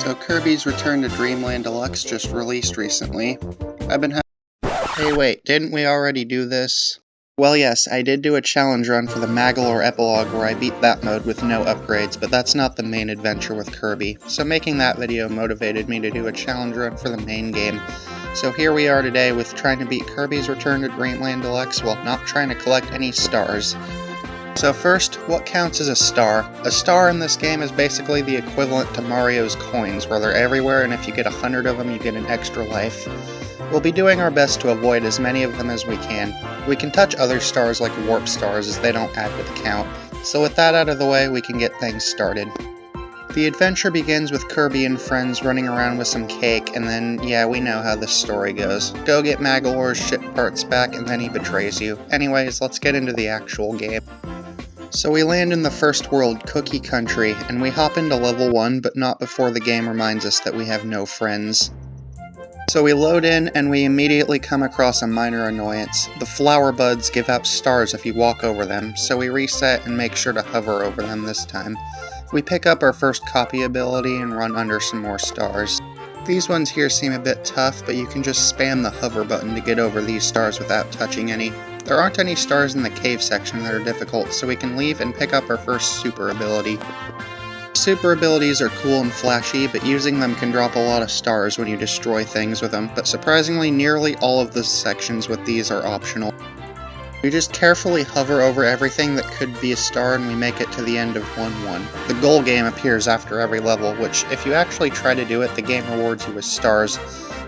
So Kirby's Return to Dream Land Deluxe just released recently. Hey wait, didn't we already do this? Well yes, I did do a challenge run for the Magolor epilogue where I beat that mode with no upgrades, but that's not the main adventure with Kirby. So making that video motivated me to do a challenge run for the main game. So here we are today with trying to beat Kirby's Return to Dream Land Deluxe while not trying to collect any stars. So first, what counts as a star? A star in this game is basically the equivalent to Mario's coins, where they're everywhere and if you get 100 of them you get an extra life. We'll be doing our best to avoid as many of them as we can. We can touch other stars like warp stars as they don't add to the count. So with that out of the way, we can get things started. The adventure begins with Kirby and friends running around with some cake, and then, yeah, we know how this story goes. Go get Magolor's ship parts back, and then he betrays you. Anyways, let's get into the actual game. So we land in the first world, Cookie Country, and we hop into level 1, but not before the game reminds us that we have no friends. So we load in, and we immediately come across a minor annoyance. The flower buds give out stars if you walk over them, so we reset and make sure to hover over them this time. We pick up our first copy ability and run under some more stars. These ones here seem a bit tough, but you can just spam the hover button to get over these stars without touching any. There aren't any stars in the cave section that are difficult, so we can leave and pick up our first super ability. Super abilities are cool and flashy, but using them can drop a lot of stars when you destroy things with them, but surprisingly nearly all of the sections with these are optional. We just carefully hover over everything that could be a star and we make it to the end of 1-1. The goal game appears after every level, which if you actually try to do it, the game rewards you with stars,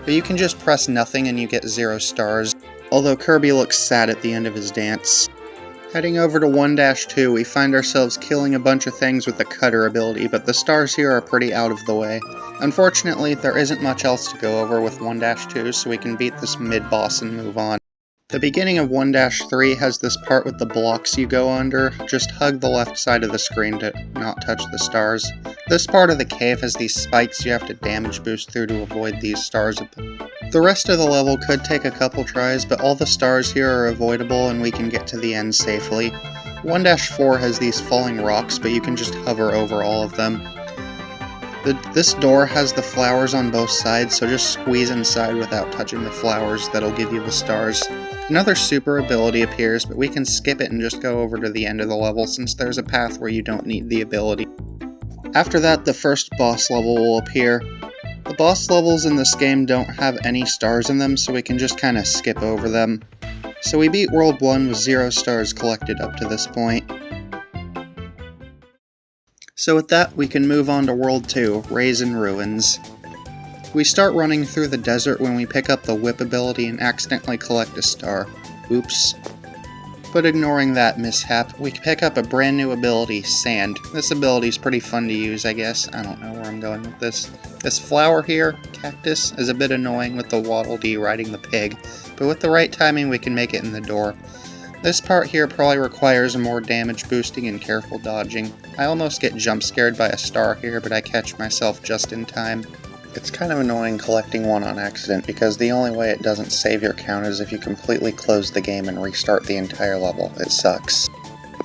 but you can just press nothing and you get 0 stars. Although Kirby looks sad at the end of his dance. Heading over to 1-2, we find ourselves killing a bunch of things with the cutter ability, but the stars here are pretty out of the way. Unfortunately, there isn't much else to go over with 1-2, so we can beat this mid-boss and move on. The beginning of 1-3 has this part with the blocks you go under. Just hug the left side of the screen to not touch the stars. This part of the cave has these spikes you have to damage boost through to avoid these stars. The rest of the level could take a couple tries, but all the stars here are avoidable and we can get to the end safely. 1-4 has these falling rocks, but you can just hover over all of them. This door has the flowers on both sides, so just squeeze inside without touching the flowers, that'll give you the stars. Another super ability appears, but we can skip it and just go over to the end of the level since there's a path where you don't need the ability. After that, the first boss level will appear. The boss levels in this game don't have any stars in them, so we can just kinda skip over them. So we beat World 1 with 0 stars collected up to this point. So with that, we can move on to World 2, Raisin Ruins. We start running through the desert when we pick up the whip ability and accidentally collect a star. Oops. But ignoring that mishap, we pick up a brand new ability, Sand. This ability is pretty fun to use, I guess. I don't know where I'm going with this. This flower here, Cactus, is a bit annoying with the Waddle Dee riding the pig, but with the right timing we can make it in the door. This part here probably requires more damage boosting and careful dodging. I almost get jump scared by a star here, but I catch myself just in time. It's kind of annoying collecting one on accident, because the only way it doesn't save your count is if you completely close the game and restart the entire level. It sucks.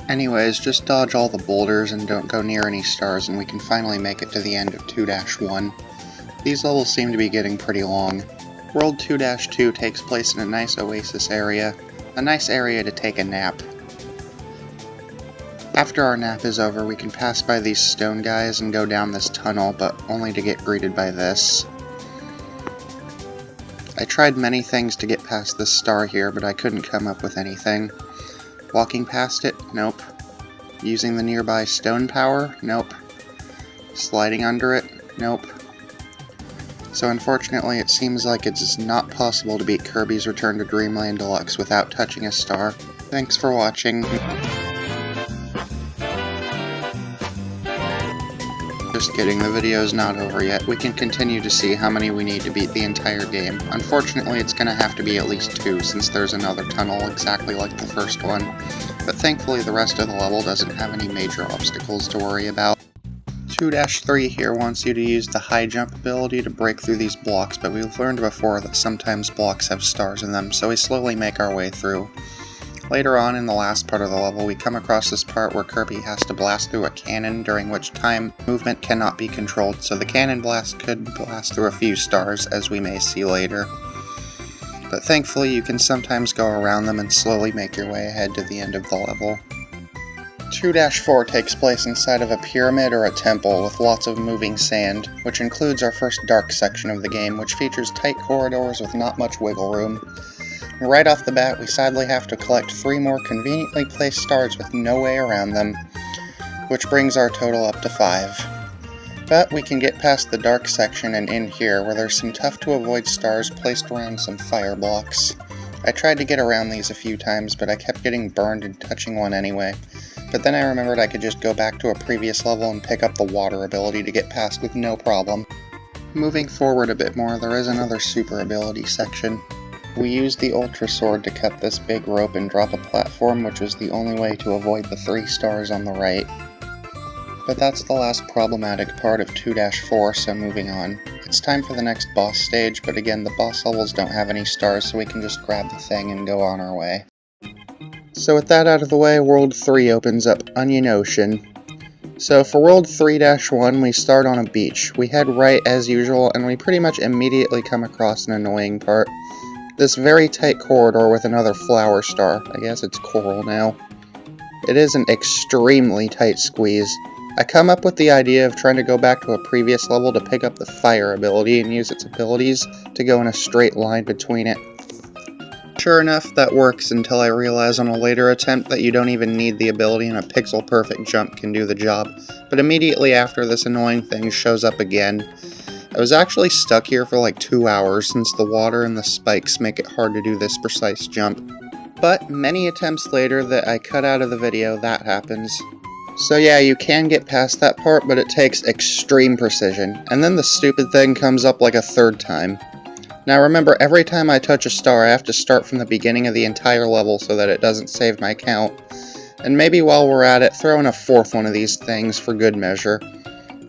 Anyways, just dodge all the boulders and don't go near any stars and we can finally make it to the end of 2-1. These levels seem to be getting pretty long. World 2-2 takes place in a nice oasis area. A nice area to take a nap. After our nap is over, we can pass by these stone guys and go down this tunnel, but only to get greeted by this. I tried many things to get past this star here, but I couldn't come up with anything. Walking past it? Nope. Using the nearby stone power? Nope. Sliding under it? Nope. So unfortunately, it seems like it's not possible to beat Kirby's Return to Dream Land Deluxe without touching a star. Thanks for watching. Just kidding, the video's not over yet. We can continue to see how many we need to beat the entire game. Unfortunately, it's gonna have to be at least 2 since there's another tunnel exactly like the first one. But thankfully the rest of the level doesn't have any major obstacles to worry about. 2-3 here wants you to use the high jump ability to break through these blocks, but we've learned before that sometimes blocks have stars in them, so we slowly make our way through. Later on in the last part of the level, we come across this part where Kirby has to blast through a cannon, during which time movement cannot be controlled, so the cannon blast could blast through a few stars, as we may see later. But thankfully you can sometimes go around them and slowly make your way ahead to the end of the level. 2-4 takes place inside of a pyramid or a temple with lots of moving sand, which includes our first dark section of the game, which features tight corridors with not much wiggle room. Right off the bat, we sadly have to collect 3 more conveniently placed stars with no way around them, which brings our total up to 5. But we can get past the dark section and in here, where there's some tough-to-avoid stars placed around some fire blocks. I tried to get around these a few times, but I kept getting burned and touching one anyway. But then I remembered I could just go back to a previous level and pick up the water ability to get past with no problem. Moving forward a bit more, there is another super ability section. We used the Ultra Sword to cut this big rope and drop a platform, which was the only way to avoid the 3 stars on the right. But that's the last problematic part of 2-4, so moving on. It's time for the next boss stage, but again, the boss levels don't have any stars, so we can just grab the thing and go on our way. So with that out of the way, World 3 opens up Onion Ocean. So for World 3-1, we start on a beach. We head right as usual, and we pretty much immediately come across an annoying part. This very tight corridor with another flower star. I guess it's coral now. It is an extremely tight squeeze. I come up with the idea of trying to go back to a previous level to pick up the fire ability and use its abilities to go in a straight line between it. Sure enough, that works until I realize on a later attempt that you don't even need the ability and a pixel-perfect jump can do the job, but immediately after this annoying thing shows up again. I was actually stuck here for like 2 hours since the water and the spikes make it hard to do this precise jump. But many attempts later that I cut out of the video, that happens. So yeah, you can get past that part, but it takes extreme precision, and then the stupid thing comes up like a 3rd time. Now remember, every time I touch a star I have to start from the beginning of the entire level so that it doesn't save my count. And maybe while we're at it, throw in a 4th one of these things for good measure.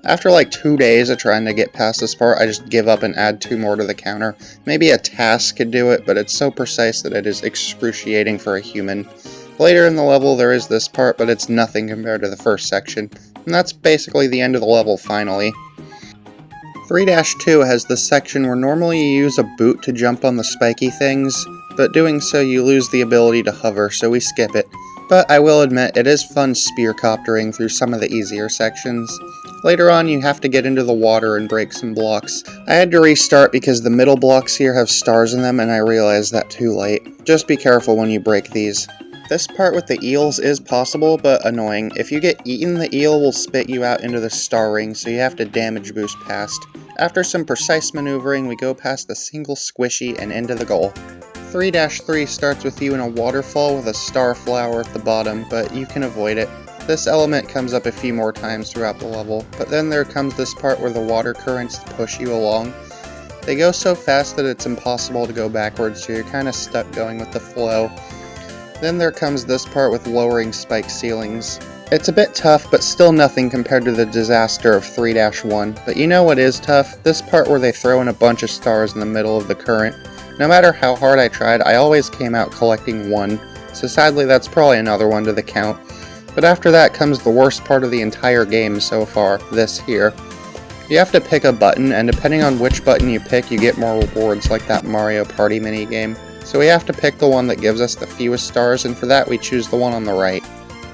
After like 2 days of trying to get past this part, I just give up and add 2 more to the counter. Maybe a task could do it, but it's so precise that it is excruciating for a human. Later in the level there is this part, but it's nothing compared to the first section. And that's basically the end of the level finally. 3-2 has this section where normally you use a boot to jump on the spiky things, but doing so you lose the ability to hover, so we skip it. But I will admit, it is fun spear-coptering through some of the easier sections. Later on, you have to get into the water and break some blocks. I had to restart because the middle blocks here have stars in them, and I realized that too late. Just be careful when you break these. This part with the eels is possible, but annoying. If you get eaten, the eel will spit you out into the star ring, so you have to damage boost past. After some precise maneuvering, we go past the single squishy and into the goal. 3-3 starts with you in a waterfall with a star flower at the bottom, but you can avoid it. This element comes up a few more times throughout the level, but then there comes this part where the water currents push you along. They go so fast that it's impossible to go backwards, so you're kind of stuck going with the flow. Then there comes this part with lowering spike ceilings. It's a bit tough, but still nothing compared to the disaster of 3-1. But you know what is tough? This part where they throw in a bunch of stars in the middle of the current. No matter how hard I tried, I always came out collecting 1, so sadly that's probably another one to the count. But after that comes the worst part of the entire game so far, this here. You have to pick a button, and depending on which button you pick, you get more rewards like that Mario Party minigame. So we have to pick the one that gives us the fewest stars, and for that we choose the one on the right.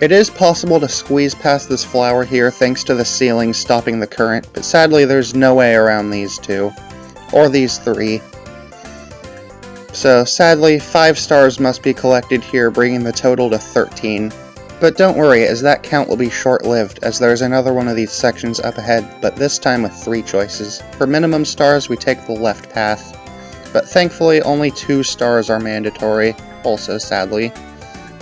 It is possible to squeeze past this flower here thanks to the ceiling stopping the current, but sadly there's no way around these 2. Or these 3. So sadly, 5 stars must be collected here, bringing the total to 13. But don't worry, as that count will be short-lived, as there's another one of these sections up ahead, but this time with 3 choices. For minimum stars, we take the left path. But thankfully, only 2 stars are mandatory, also sadly.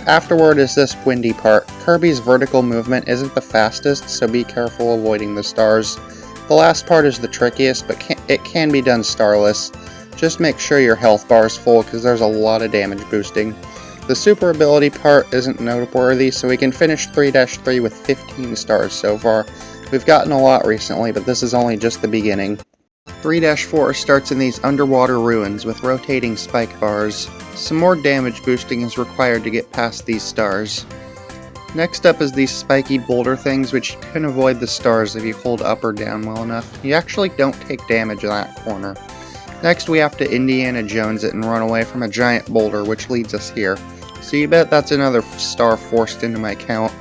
Afterward is this windy part. Kirby's vertical movement isn't the fastest, so be careful avoiding the stars. The last part is the trickiest, but it can be done starless. Just make sure your health bar is full, because there's a lot of damage boosting. The super ability part isn't noteworthy, so we can finish 3-3 with 15 stars so far. We've gotten a lot recently, but this is only just the beginning. 3-4 starts in these underwater ruins with rotating spike bars. Some more damage boosting is required to get past these stars. Next up is these spiky boulder things, which you can avoid the stars if you hold up or down well enough. You actually don't take damage in that corner. Next we have to Indiana Jones it and run away from a giant boulder, which leads us here. So you bet that's another star forced into my count.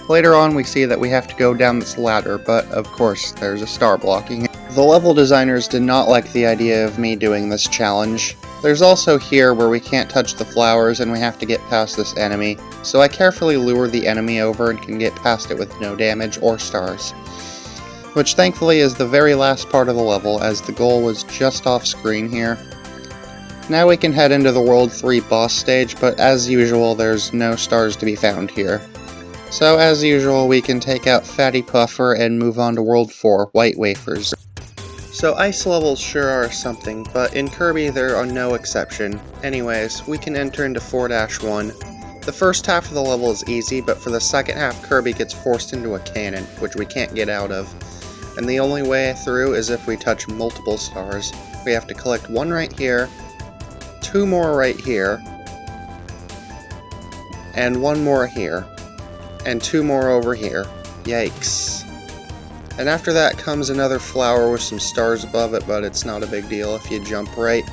Later on we see that we have to go down this ladder, but of course there's a star blocking it. The level designers did not like the idea of me doing this challenge. There's also here where we can't touch the flowers and we have to get past this enemy, so I carefully lure the enemy over and can get past it with no damage or stars. Which thankfully is the very last part of the level, as the goal was just off screen here. Now we can head into the World 3 boss stage, but as usual there's no stars to be found here. So as usual we can take out Fatty Puffer and move on to World 4, White Wafers. So ice levels sure are something, but in Kirby there are no exception. Anyways, we can enter into 4-1. The first half of the level is easy, but for the second half Kirby gets forced into a cannon, which we can't get out of. And the only way through is if we touch multiple stars. We have to collect one right here, two more right here, and one more here, and two more over here. Yikes. And after that comes another flower with some stars above it, but it's not a big deal if you jump right.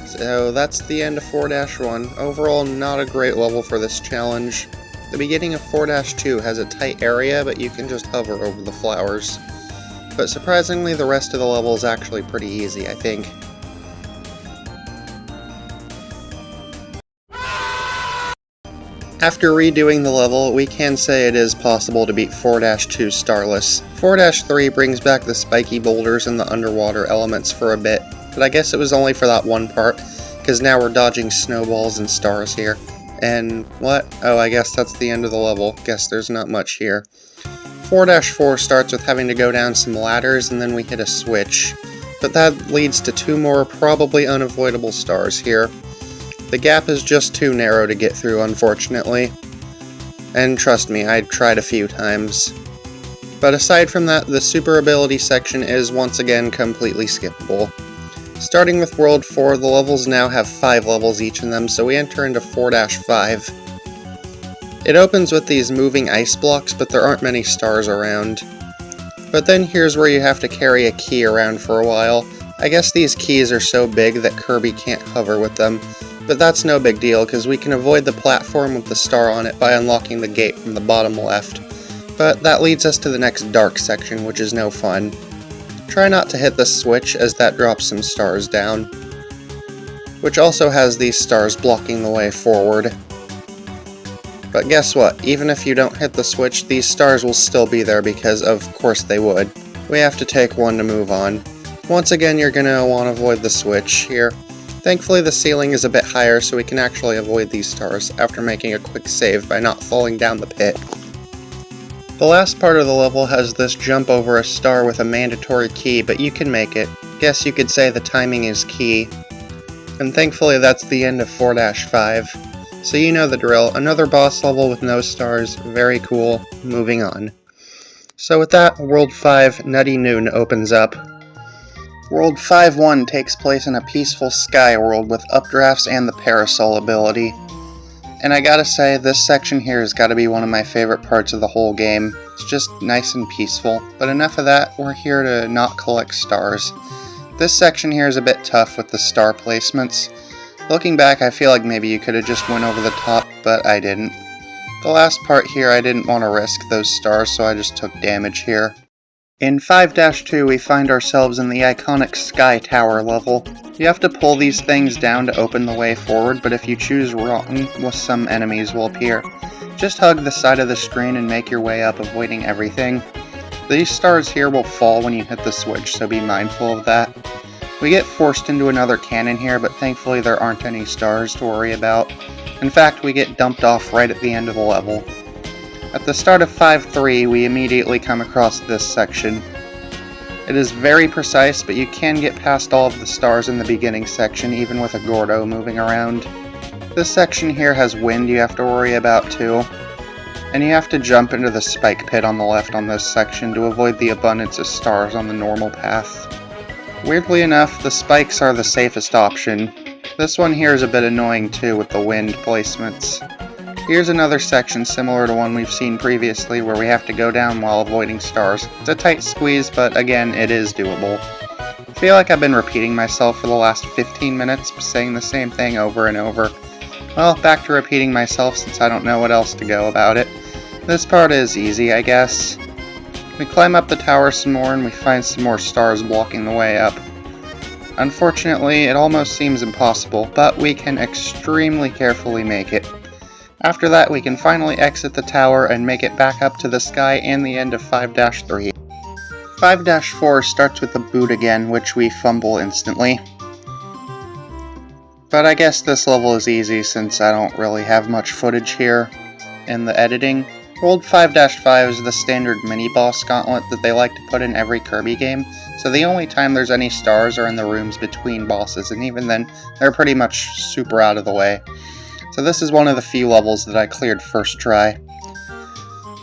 So that's the end of 4-1. Overall, not a great level for this challenge. The beginning of 4-2 has a tight area, but you can just hover over the flowers. But surprisingly, the rest of the level is actually pretty easy, I think. After redoing the level, we can say it is possible to beat 4-2 starless. 4-3 brings back the spiky boulders and the underwater elements for a bit, but I guess it was only for that one part, because now we're dodging snowballs and stars here. And what? Oh, I guess that's the end of the level. Guess there's not much here. 4-4 starts with having to go down some ladders and then we hit a switch, but that leads to two more probably unavoidable stars here. The gap is just too narrow to get through, unfortunately. And trust me, I tried a few times. But aside from that, the super ability section is once again completely skippable. Starting with World 4, the levels now have 5 levels each in them, so we enter into 4-5. It opens with these moving ice blocks, but there aren't many stars around. But then here's where you have to carry a key around for a while. I guess these keys are so big that Kirby can't hover with them. But that's no big deal, because we can avoid the platform with the star on it by unlocking the gate from the bottom left. But that leads us to the next dark section, which is no fun. Try not to hit the switch, as that drops some stars down. Which also has these stars blocking the way forward. But guess what? Even if you don't hit the switch, these stars will still be there, because of course they would. We have to take one to move on. Once again, you're gonna want to avoid the switch here. Thankfully the ceiling is a bit higher, so we can actually avoid these stars after making a quick save by not falling down the pit. The last part of the level has this jump over a star with a mandatory key, but you can make it. Guess you could say the timing is key. And thankfully that's the end of 4-5. So you know the drill, another boss level with no stars, very cool, moving on. So with that, World 5, Nutty Noon opens up. World 5-1 takes place in a peaceful sky world with updrafts and the parasol ability. And I gotta say, this section here has gotta be one of my favorite parts of the whole game. It's just nice and peaceful. But enough of that, we're here to not collect stars. This section here is a bit tough with the star placements. Looking back, I feel like maybe you could have just went over the top, but I didn't. The last part here, I didn't want to risk those stars, so I just took damage here. In 5-2, we find ourselves in the iconic Sky Tower level. You have to pull these things down to open the way forward, but if you choose wrong, some enemies will appear. Just hug the side of the screen and make your way up, avoiding everything. These stars here will fall when you hit the switch, so be mindful of that. We get forced into another cannon here, but thankfully there aren't any stars to worry about. In fact, we get dumped off right at the end of the level. At the start of 5-3, we immediately come across this section. It is very precise, but you can get past all of the stars in the beginning section, even with a Gordo moving around. This section here has wind you have to worry about too. And you have to jump into the spike pit on the left on this section to avoid the abundance of stars on the normal path. Weirdly enough, the spikes are the safest option. This one here is a bit annoying too with the wind placements. Here's another section similar to one we've seen previously where we have to go down while avoiding stars. It's a tight squeeze, but again, it is doable. I feel like I've been repeating myself for the last 15 minutes, saying the same thing over and over. Well, back to repeating myself since I don't know what else to go about it. This part is easy, I guess. We climb up the tower some more and we find some more stars blocking the way up. Unfortunately, it almost seems impossible, but we can extremely carefully make it. After that, we can finally exit the tower and make it back up to the sky and the end of 5-3. 5-4 starts with the boot again, which we fumble instantly. But I guess this level is easy since I don't really have much footage here in the editing. World 5-5 is the standard mini-boss gauntlet that they like to put in every Kirby game, so the only time there's any stars are in the rooms between bosses, and even then, they're pretty much super out of the way. So this is one of the few levels that I cleared first try.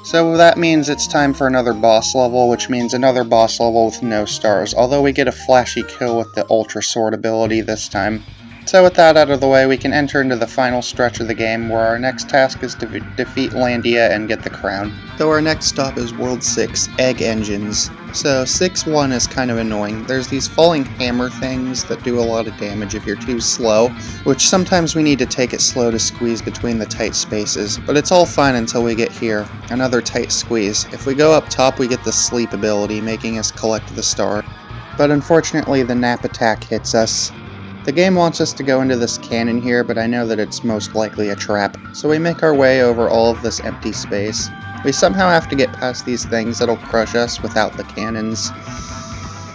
So that means it's time for another boss level, which means another boss level with no stars, although we get a flashy kill with the Ultra Sword ability this time. So with that out of the way, we can enter into the final stretch of the game, where our next task is to defeat Landia and get the crown. Though our next stop is World 6, Egg Engines. So 6-1 is kind of annoying. There's these falling hammer things that do a lot of damage if you're too slow, which sometimes we need to take it slow to squeeze between the tight spaces, but it's all fine until we get here. Another tight squeeze. If we go up top, we get the sleep ability, making us collect the star. But unfortunately, the nap attack hits us. The game wants us to go into this cannon here, but I know that it's most likely a trap, so we make our way over all of this empty space. We somehow have to get past these things that'll crush us without the cannons,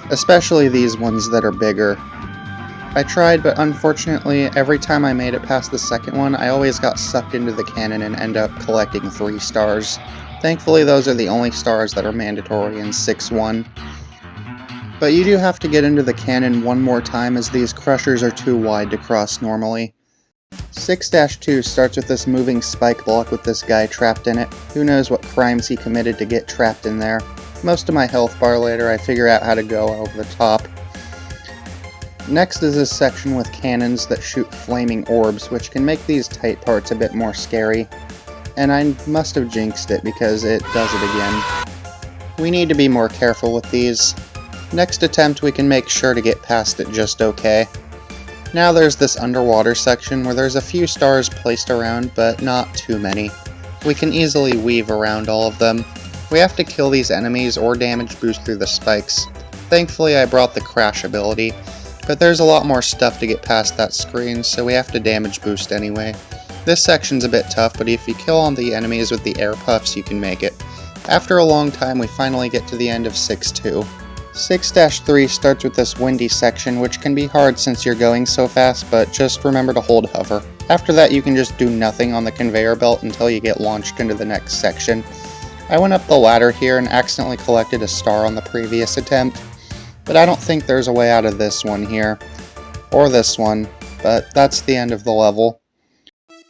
especially these ones that are bigger. I tried, but unfortunately, every time I made it past the second one, I always got sucked into the cannon and end up collecting 3 stars. Thankfully, those are the only stars that are mandatory in 6-1. But you do have to get into the cannon one more time as these crushers are too wide to cross normally. 6-2 starts with this moving spike block with this guy trapped in it. Who knows what crimes he committed to get trapped in there. Most of my health bar later, I figure out how to go over the top. Next is this section with cannons that shoot flaming orbs, which can make these tight parts a bit more scary. And I must have jinxed it because it does it again. We need to be more careful with these. Next attempt we can make sure to get past it just okay. Now there's this underwater section where there's a few stars placed around, but not too many. We can easily weave around all of them. We have to kill these enemies or damage boost through the spikes. Thankfully I brought the crash ability, but there's a lot more stuff to get past that screen, so we have to damage boost anyway. This section's a bit tough, but if you kill all the enemies with the air puffs you can make it. After a long time we finally get to the end of 6-2. 6-3 starts with this windy section, which can be hard since you're going so fast, but just remember to hold hover. After that you can just do nothing on the conveyor belt until you get launched into the next section. I went up the ladder here and accidentally collected a star on the previous attempt, but I don't think there's a way out of this one here, or this one, but that's the end of the level.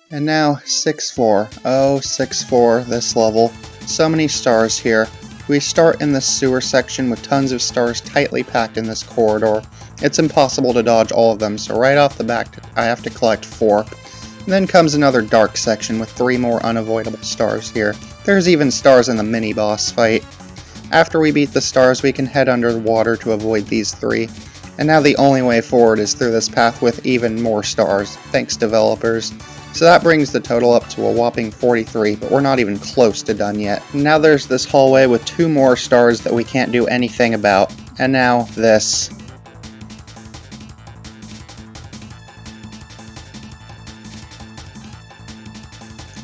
And now 6-4. Oh, 6-4, this level. So many stars here. We start in this sewer section with tons of stars tightly packed in this corridor. It's impossible to dodge all of them, so right off the bat I have to collect 4. And then comes another dark section with 3 more unavoidable stars here. There's even stars in the mini-boss fight. After we beat the stars, we can head under the water to avoid these 3. And now the only way forward is through this path with even more stars. Thanks, developers. So that brings the total up to a whopping 43, but we're not even close to done yet. Now there's this hallway with 2 more stars that we can't do anything about. And now this.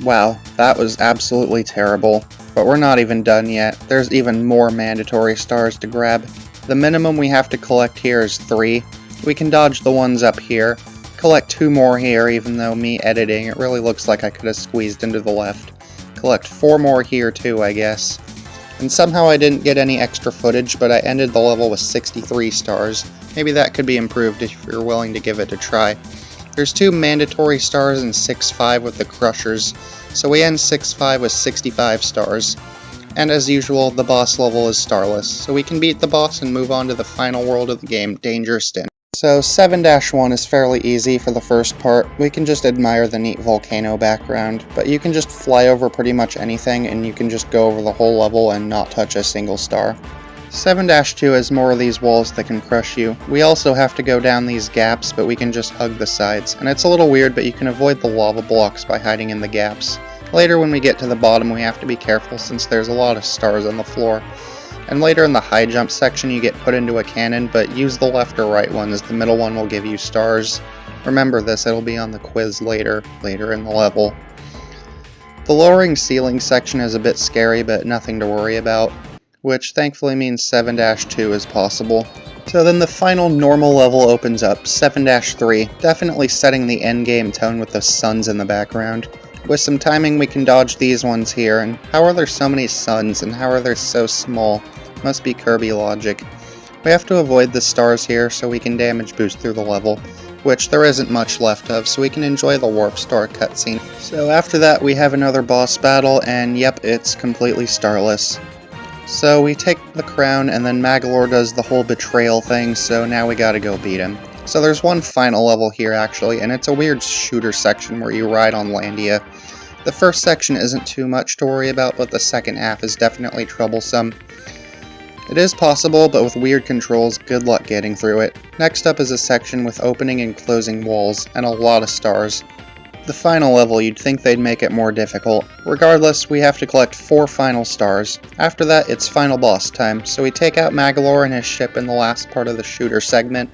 Wow, that was absolutely terrible. But we're not even done yet. There's even more mandatory stars to grab. The minimum we have to collect here is 3. We can dodge the ones up here. Collect 2 more here, even though me editing, it really looks like I could have squeezed into the left. Collect 4 more here too, I guess. And somehow I didn't get any extra footage, but I ended the level with 63 stars. Maybe that could be improved if you're willing to give it a try. There's 2 mandatory stars in 6-5 with the crushers, so we end 6-5 with 65 stars. And as usual, the boss level is starless, so we can beat the boss and move on to the final world of the game, Dangerous Den. So 7-1 is fairly easy for the first part. We can just admire the neat volcano background, but you can just fly over pretty much anything and you can just go over the whole level and not touch a single star. 7-2 has more of these walls that can crush you. We also have to go down these gaps, but we can just hug the sides. And it's a little weird, but you can avoid the lava blocks by hiding in the gaps. Later when we get to the bottom, we have to be careful since there's a lot of stars on the floor. And later in the high jump section, you get put into a cannon, but use the left or right one as the middle one will give you stars. Remember this, it'll be on the quiz later in the level. The lowering ceiling section is a bit scary, but nothing to worry about, which thankfully means 7-2 is possible. So then the final normal level opens up, 7-3, definitely setting the endgame tone with the suns in the background. With some timing we can dodge these ones here, and how are there so many suns and how are they so small? Must be Kirby logic. We have to avoid the stars here so we can damage boost through the level, which there isn't much left of, so we can enjoy the warp star cutscene. So after that we have another boss battle, and yep, it's completely starless. So we take the crown, and then Magolor does the whole betrayal thing, so now we gotta go beat him. So there's one final level here actually, and it's a weird shooter section where you ride on Landia. The first section isn't too much to worry about, but the second half is definitely troublesome. It is possible, but with weird controls, good luck getting through it. Next up is a section with opening and closing walls, and a lot of stars. The final level, you'd think they'd make it more difficult. Regardless, we have to collect 4 final stars. After that, it's final boss time, so we take out Magolor and his ship in the last part of the shooter segment.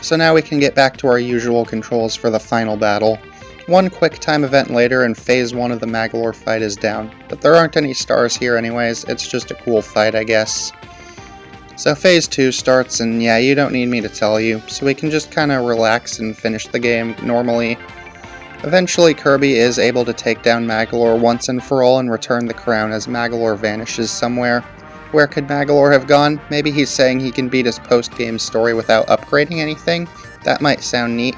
So now we can get back to our usual controls for the final battle. One quick time event later and phase 1 of the Magolor fight is down, but there aren't any stars here anyways, it's just a cool fight I guess. So phase 2 starts, and yeah, you don't need me to tell you, so we can just kinda relax and finish the game normally. Eventually Kirby is able to take down Magolor once and for all and return the crown as Magolor vanishes somewhere. Where could Magolor have gone? Maybe he's saying he can beat his post-game story without upgrading anything? That might sound neat.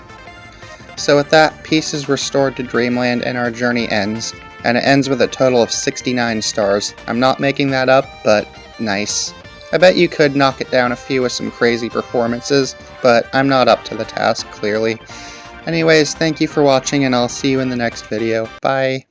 So with that, peace is restored to Dreamland and our journey ends. And it ends with a total of 69 stars. I'm not making that up, but nice. I bet you could knock it down a few with some crazy performances, but I'm not up to the task, clearly. Anyways, thank you for watching and I'll see you in the next video. Bye!